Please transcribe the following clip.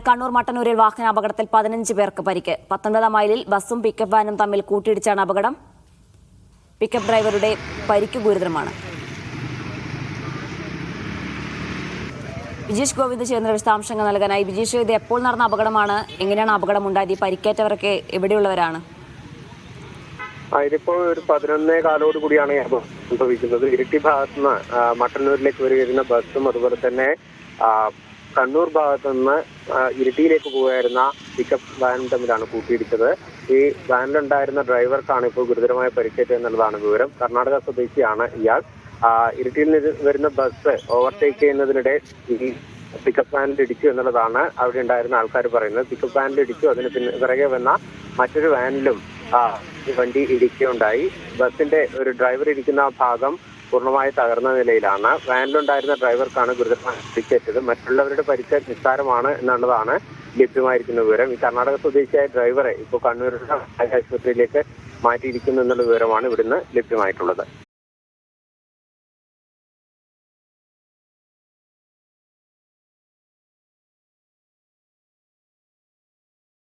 കണ്ണൂർ മട്ടന്നൂരിൽ വാഹനാപകടത്തിൽ 15 പേർക്ക് പരിക്ക്. 19 മൈലിൽ ബസും പിക്കപ്പ് വാനും തമ്മിൽ കൂട്ടിയിടിച്ചാണ് അപകടം. പിക്കപ്പ് ഡ്രൈവറുടെ പരിക്ക് ഗുരുതരമാണ്. വിജീഷ് ഗോവിന്ദ് ചേർന്ന വിശദാംശങ്ങൾ നൽകാനായി. വിജീഷ്, ഇത് എപ്പോൾ നടന്ന അപകടമാണ്? എങ്ങനെയാണ് അപകടം ഉണ്ടായത്? ഈ പരിക്കേറ്റവരൊക്കെ എവിടെയുള്ളവരാണ്? ഇതിപ്പോൾ ഒരു 11:15 കൂടിയാണ് സംഭവിക്കുന്നത്. ഇരിട്ടി ഭാഗത്തുനിന്ന് മട്ടന്നൂരിലേക്ക് വരുന്ന ബസ്സും അതുപോലെ തന്നെ കണ്ണൂർ ഭാഗത്തു നിന്ന് ഇരിട്ടിയിലേക്ക് പോകുമായിരുന്ന പിക്കപ്പ് വാനും തമ്മിലാണ് കൂട്ടിയിടിച്ചത്. ഈ വാനിലുണ്ടായിരുന്ന ഡ്രൈവർക്കാണ് ഇപ്പോൾ ഗുരുതരമായ പരിക്കേറ്റത് എന്നുള്ളതാണ് വിവരം. കർണാടക സ്വദേശിയാണ് ഇയാൾ. ഇരിട്ടിയിൽ നിന്ന് വരുന്ന ബസ് ഓവർടേക്ക് ചെയ്യുന്നതിനിടെ ഈ പിക്കപ്പ് വാനിൽ ഇടിച്ചു എന്നുള്ളതാണ് അവിടെ ഉണ്ടായിരുന്ന ആൾക്കാർ പറയുന്നത്. പിക്കപ്പ് വാനിൽ ഇടിച്ചു, അതിന് പിറകെ വന്ന മറ്റൊരു വാനിലും വണ്ടി ഇടിക്കുകയുണ്ടായി. ബസിന്റെ ഒരു ഡ്രൈവർ ഇരിക്കുന്ന ഭാഗം പൂർണ്ണമായി തകർന്ന നിലയിലാണ്. വാനിലുണ്ടായിരുന്ന ഡ്രൈവർക്കാണ് ഗുരുതരമായി പരിക്കേറ്റത്. മറ്റുള്ളവരുടെ പരിക്ക് നിസ്സാരമാണ് എന്നുള്ളതാണ് ലഭ്യമായിരിക്കുന്ന വിവരം. ഈ കർണാടക സ്വദേശിയായ ഡ്രൈവറെ ഇപ്പോൾ കണ്ണൂർ ആശുപത്രിയിലേക്ക് മാറ്റിയിരിക്കുന്നു എന്നുള്ള വിവരമാണ് ഇവിടുന്ന് ലഭ്യമായിട്ടുള്ളത്.